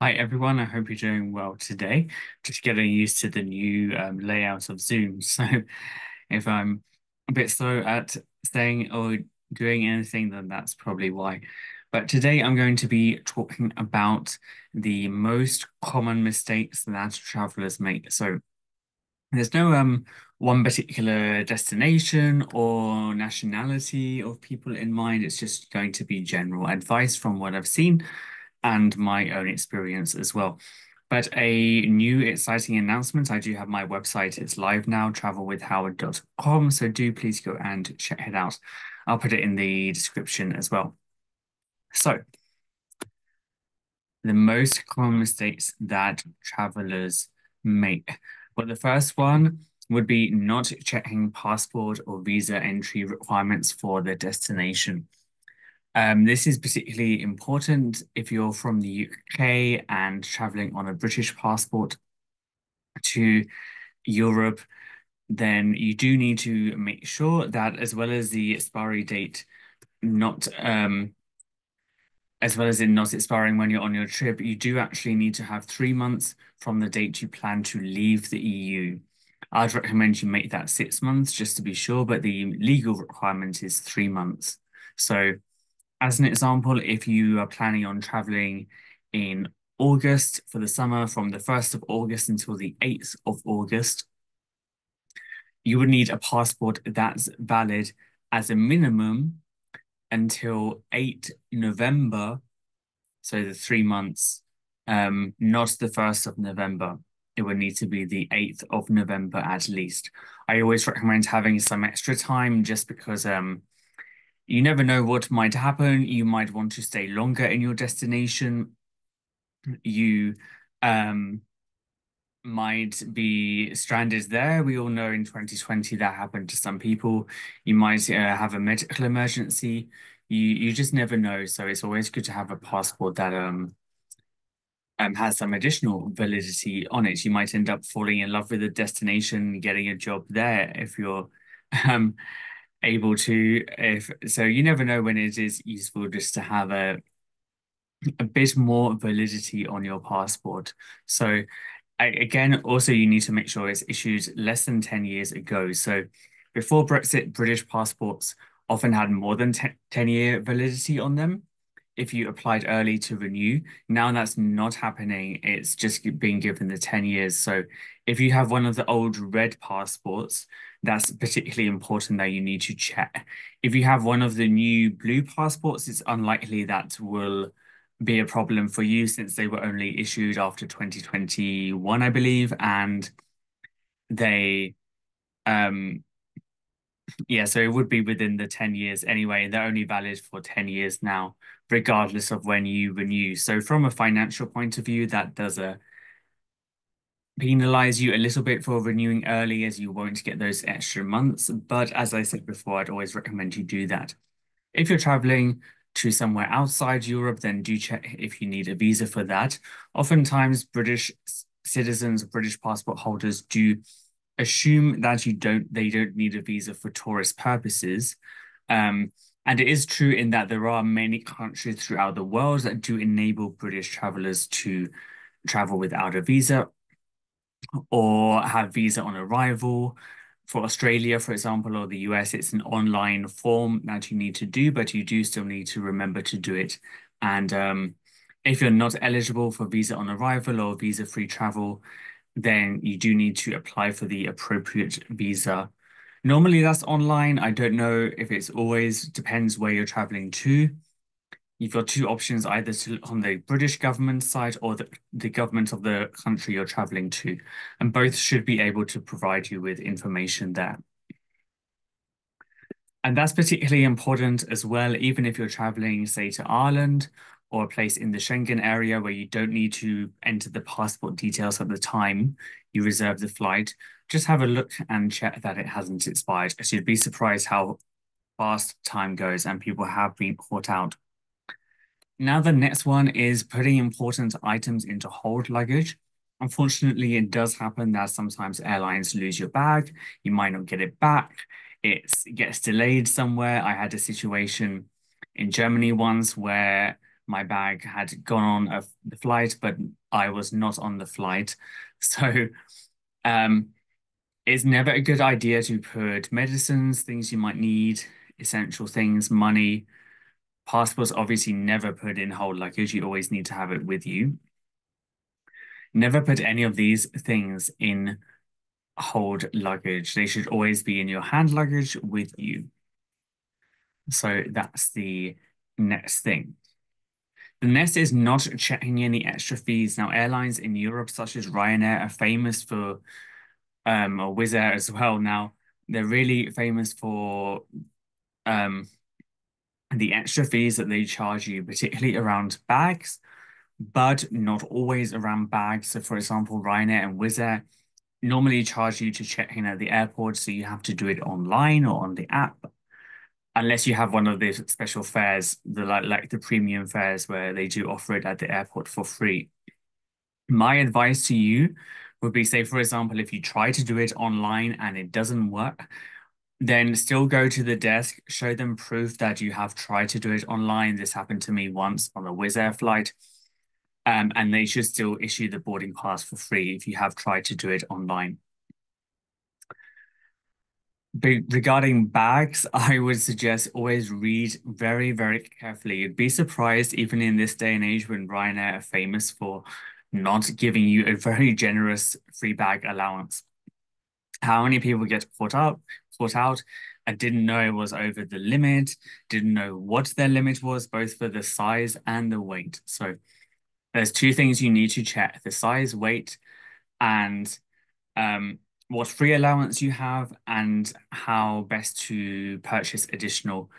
Hi everyone, I hope you're doing well today. Just getting used to the new layout of Zoom. So if I'm a bit slow at saying or doing anything, then that's probably why. But today I'm going to be talking about the most common mistakes that travelers make. So there's no one particular destination or nationality of people in mind. It's just going to be general advice from what I've seen and my own experience as well. But a new exciting announcement, I do have my website. It's live now, travelwithhoward.com. So do please go and check it out. I'll put it in the description as well. So the most common mistakes that travelers make. Well, the first one would be not checking passport or visa entry requirements for the destination. This is particularly important if you're from the UK and traveling on a British passport to Europe, then you do need to make sure that as well as the expiry date not as well as it not expiring when you're on your trip, you do actually need to have 3 months from the date you plan to leave the EU. I'd recommend you make that 6 months just to be sure, but the legal requirement is 3 months. So, as an example, if you are planning on traveling in August for the summer, from the 1st of August until the 8th of August, you would need a passport that's valid as a minimum until 8 November, so the 3 months, not the 1st of November. It would need to be the 8th of November at least. I always recommend having some extra time just because you never know what might happen. You might want to stay longer in your destination. You um, might be stranded there. We all know in 2020 that happened to some people. You might have a medical emergency. You just never know. So it's always good to have a passport that has some additional validity on it. You might end up falling in love with a destination, getting a job there if you're um able to. If so, you never know when it is useful just to have a bit more validity on your passport. So again, also you need to make sure it's issued less than 10 years ago. So before Brexit, British passports often had more than 10-year validity on them if you applied early to renew. Now that's not happening. It's just being given the 10 years. So if you have one of the old red passports, that's particularly important that you need to check. If you have one of the new blue passports, it's unlikely that will be a problem for you since they were only issued after 2021, I believe, and they um yeah, so it would be within the 10 years anyway, and they're only valid for 10 years now, regardless of when you renew. So from a financial point of view, that does penalize you a little bit for renewing early as you won't get those extra months. But as I said before, I'd always recommend you do that. If you're traveling to somewhere outside Europe, then do check if you need a visa for that. Oftentimes, British citizens, British passport holders do assume that they don't need a visa for tourist purposes. And it is true in that there are many countries throughout the world that do enable British travelers to travel without a visa or have visa on arrival. For Australia, for example, or the US, it's an online form that you need to do, but you do still need to remember to do it. And if you're not eligible for visa on arrival or visa-free travel, then you do need to apply for the appropriate visa. Normally that's online. I don't know if it's always depends where you're traveling to. You've got two options, either on the British government side or the government of the country you're traveling to, and both should be able to provide you with information there. And that's particularly important as well, even if you're traveling, say, to Ireland or a place in the Schengen area where you don't need to enter the passport details at the time you reserve the flight. Just have a look and check that it hasn't expired, as you'd be surprised how fast time goes and people have been caught out. Now, the next one is putting important items into hold luggage. Unfortunately, it does happen that sometimes airlines lose your bag. You might not get it back. It gets delayed somewhere. I had a situation in Germany once where my bag had gone on the flight, but I was not on the flight. So um, it's never a good idea to put medicines, things you might need, essential things, money. Passports obviously never put in hold luggage. You always need to have it with you. Never put any of these things in hold luggage. They should always be in your hand luggage with you. So that's the next thing. The next is not checking any extra fees. Now, airlines in Europe, such as Ryanair, are famous for, or Wizz Air as well. Now, they're really famous for um, the extra fees that they charge you, particularly around bags, but not always around bags. So, for example, Ryanair and Wizz Air normally charge you to check in at the airport, so you have to do it online or on the app, unless you have one of these special fares, like the premium fares where they do offer it at the airport for free. My advice to you would be, say, for example, if you try to do it online and it doesn't work, then still go to the desk, show them proof that you have tried to do it online. This happened to me once on a Wizz Air flight. And they should still issue the boarding pass for free if you have tried to do it online. But regarding bags, I would suggest always read very, very carefully. You'd be surprised, even in this day and age when Ryanair are famous for not giving you a very generous free bag allowance. How many people get caught out, and didn't know it was over the limit, didn't know what their limit was, both for the size and the weight. So there's two things you need to check: the size, weight, and what free allowance you have and how best to purchase additional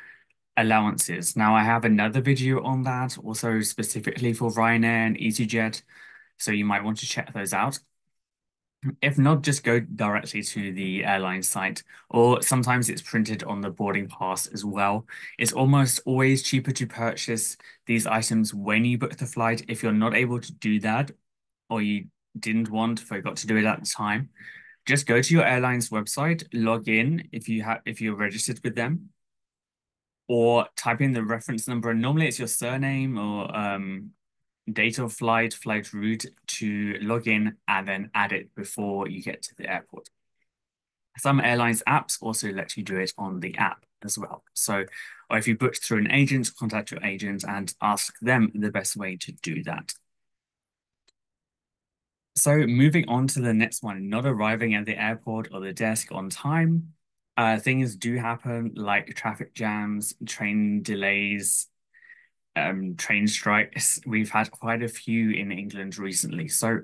allowances. Now, I have another video on that, also specifically for Ryanair and EasyJet, so you might want to check those out. If not, just go directly to the airline site, or sometimes it's printed on the boarding pass as well. It's almost always cheaper to purchase these items when you book the flight. If you're not able to do that, or you forgot to do it at the time, just go to your airline's website, log in if you're registered with them, or type in the reference number. And normally it's your surname or date of flight, flight route to log in and then add it before you get to the airport. Some airlines apps also let you do it on the app as well. So, or if you booked through an agent, contact your agent and ask them the best way to do that. So moving on to the next one, not arriving at the airport or the desk on time. Things do happen like traffic jams, train delays, train strikes. We've had quite a few in England recently. So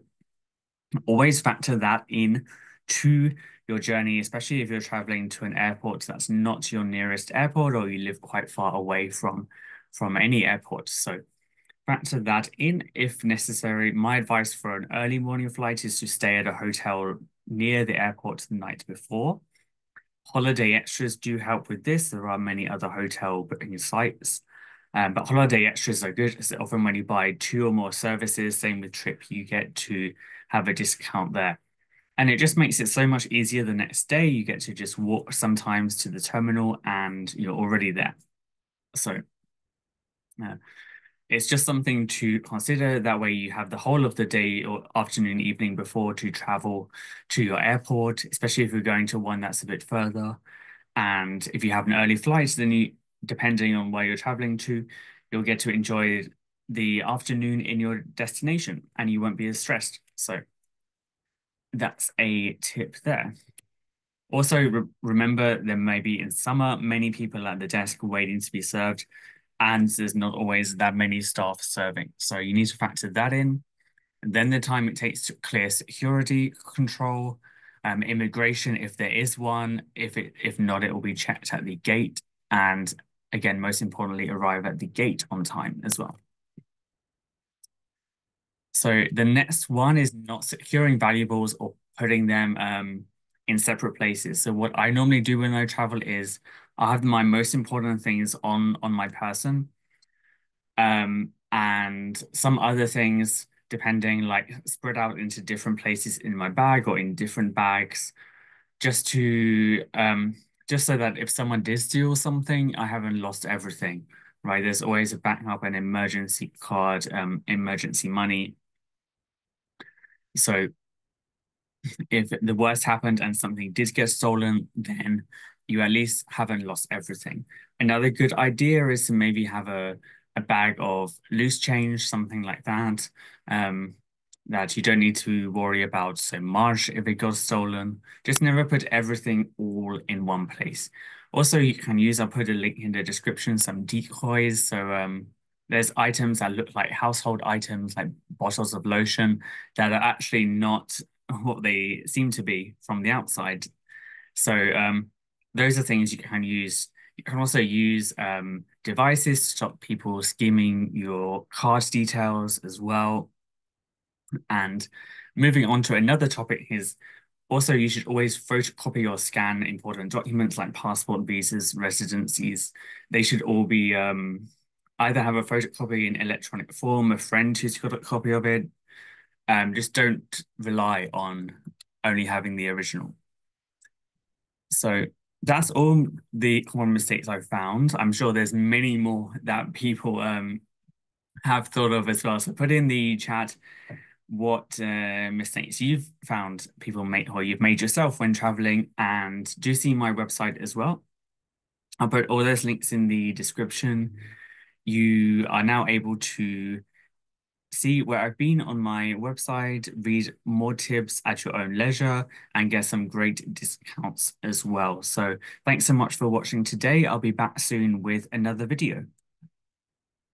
always factor that in to your journey, especially if you're traveling to an airport that's not your nearest airport or you live quite far away from any airport. So factor that in if necessary. My advice for an early morning flight is to stay at a hotel near the airport the night before. Holiday Extras do help with this. There are many other hotel booking sites, but Holiday Extras are good. So often when you buy two or more services, same with Trip, you get to have a discount there. And it just makes it so much easier the next day. You get to just walk sometimes to the terminal and you're already there. So uh, it's just something to consider. That way you have the whole of the day or afternoon, evening before to travel to your airport, especially if you're going to one that's a bit further. And if you have an early flight, then depending on where you're traveling to, you'll get to enjoy the afternoon in your destination and you won't be as stressed. So that's a tip there. Also, remember there may be in summer many people at the desk waiting to be served, and there's not always that many staff serving. So you need to factor that in. And then the time it takes to clear security control, immigration, if there is one. If not, it will be checked at the gate. And again, most importantly, arrive at the gate on time as well. So the next one is not securing valuables or putting them in separate places. So what I normally do when I travel is I have my most important things on my person, and some other things depending, like spread out into different places in my bag or in different bags, just to just so that if someone did steal something, I haven't lost everything, right? There's always a backup, an emergency card, emergency money. So if the worst happened and something did get stolen, then you at least haven't lost everything. Another good idea is to maybe have a bag of loose change, something like that, um, that you don't need to worry about so much if it got stolen. Just never put everything all in one place. Also, you can use, I'll put a link in the description, some decoys. So there's items that look like household items, like bottles of lotion, that are actually not what they seem to be from the outside. So those are things you can use. You can also use devices to stop people skimming your card details as well. And moving on to another topic is also you should always photocopy or scan important documents like passport, visas, residencies. They should all be either have a photocopy in electronic form, a friend who's got a copy of it. Just don't rely on only having the original. So that's all the common mistakes I've found. I'm sure there's many more that people have thought of as well. So put in the chat what mistakes you've found people make or you've made yourself when traveling, and do see my website as well. I'll put all those links in the description. You are now able to see where I've been on my website, read more tips at your own leisure, and get some great discounts as well. So thanks so much for watching today. I'll be back soon with another video.